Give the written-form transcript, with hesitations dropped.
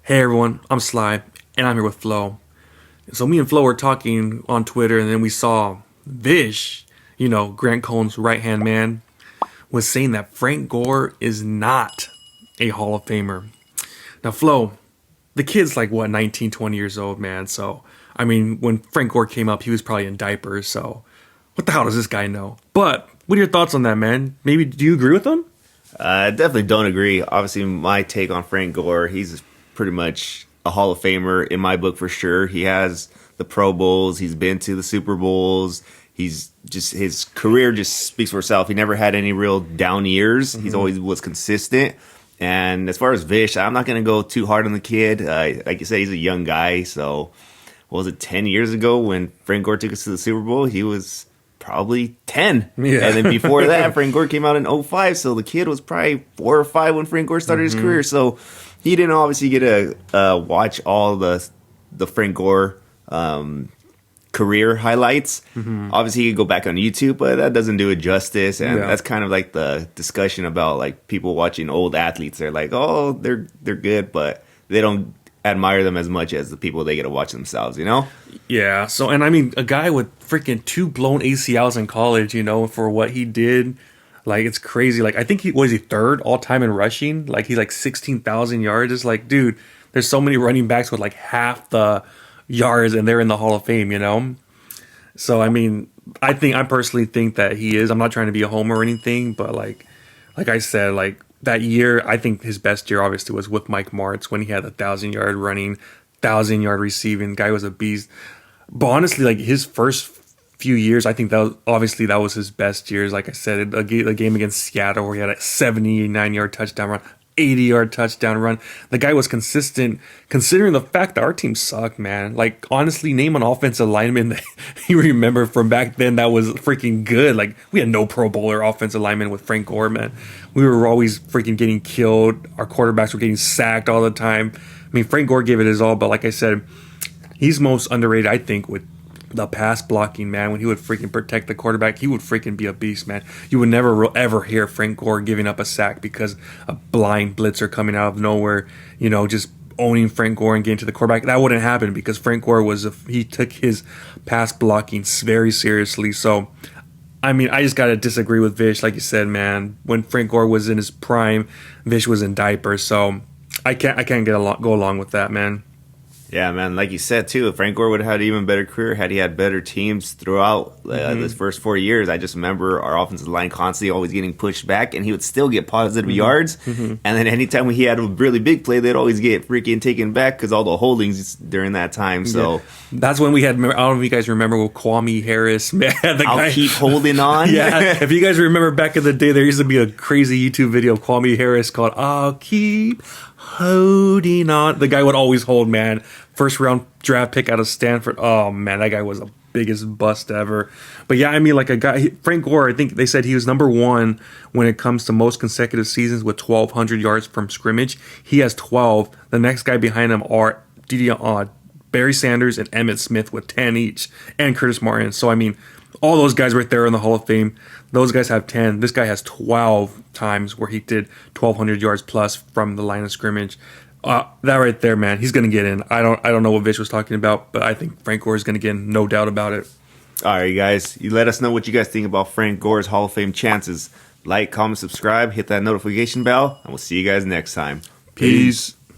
Hey everyone, I'm Sly, and I'm here with Flo. So me and Flo were talking on Twitter, and then we saw Vish, Grant Cohn's right-hand man, was saying that Frank Gore is not a Hall of Famer. Now, Flo, the kid's like, 19, 20 years old, man. So, when Frank Gore came up, he was probably in diapers, so what the hell does this guy know? But what are your thoughts on that, man? Maybe, do you agree with him? I definitely don't agree. Obviously, my take on Frank Gore, he's pretty much a Hall of Famer in my book for sure. He has the Pro Bowls. He's been to the Super Bowls. His career just speaks for itself. He never had any real down years. He's always was consistent. And as far as Vish, I'm not going to go too hard on the kid. Like you said, he's a young guy. So, what was it, 10 years ago when Frank Gore took us to the Super Bowl? He was probably 10. Yeah. And then before that, Frank Gore came out in 2005. So, the kid was probably 4 or 5 when Frank Gore started his career. So, he didn't obviously get to watch all the Frank Gore career highlights. Obviously, you could go back on YouTube, but that doesn't do it justice. And that's kind of like the discussion about like people watching old athletes. They're like, oh, they're good, but they don't admire them as much as the people they get to watch themselves, Yeah. So, and a guy with freaking 2 blown ACLs in college, for what he did. Like, it's crazy. Like, I think he 3rd all time in rushing. Like, he's like 16,000 yards. It's like, dude, there's so many running backs with like half the yards and they're in the Hall of Fame, So, I personally think that he is. I'm not trying to be a homer or anything, but like I said, like that year, I think his best year obviously was with Mike Martz when he had 1,000-yard running, 1,000-yard receiving. Guy was a beast. But honestly, like his first few years, I think that was his best years. Like I said, the game against Seattle where he had a 79-yard touchdown run, 80-yard touchdown run. The guy was consistent, considering the fact that our team sucked, man. Like, honestly, name an offensive lineman that you remember from back then that was freaking good. Like, we had no Pro Bowler offensive lineman with Frank Gore, man. We were always freaking getting killed. Our quarterbacks were getting sacked all the time. Frank Gore gave it his all, but like I said, he's most underrated, I think, with the pass blocking, man. When he would freaking protect the quarterback, he would freaking be a beast, man. You would never ever hear Frank Gore giving up a sack because a blind blitzer coming out of nowhere, just owning Frank Gore and getting to the quarterback. That wouldn't happen because Frank Gore he took his pass blocking very seriously. So, I just got to disagree with Vish. Like you said, man, when Frank Gore was in his prime, Vish was in diapers. So, I can't go along with that, man. Yeah, man. Like you said, too, Frank Gore would have had an even better career had he had better teams throughout his first 4 years. I just remember our offensive line constantly always getting pushed back, and he would still get positive yards. And then anytime he had a really big play, they'd always get freaking taken back because all the holdings during that time. So that's when we had, I don't know if you guys remember with Kwame Harris, man. I'll keep holding on. Yeah. If you guys remember back in the day, there used to be a crazy YouTube video of Kwame Harris called I'll Keep Holding On. The guy would always hold, man. First round draft pick out of Stanford. Oh, man, that guy was the biggest bust ever. But yeah, like a guy, Frank Gore, I think they said he was number 1 when it comes to most consecutive seasons with 1,200 yards from scrimmage. He has 12. The next guy behind him are Barry Sanders and Emmitt Smith with 10 each, and Curtis Martin. So, all those guys right there in the Hall of Fame. Those guys have 10. This guy has 12 times where he did 1,200 yards plus from the line of scrimmage. That right there, man, he's gonna get in. I don't know what Vish was talking about, but I think Frank Gore is gonna get in, no doubt about it. All right, guys, you let us know what you guys think about Frank Gore's Hall of Fame chances. Like, comment, subscribe, hit that notification bell, and we'll see you guys next time. Peace.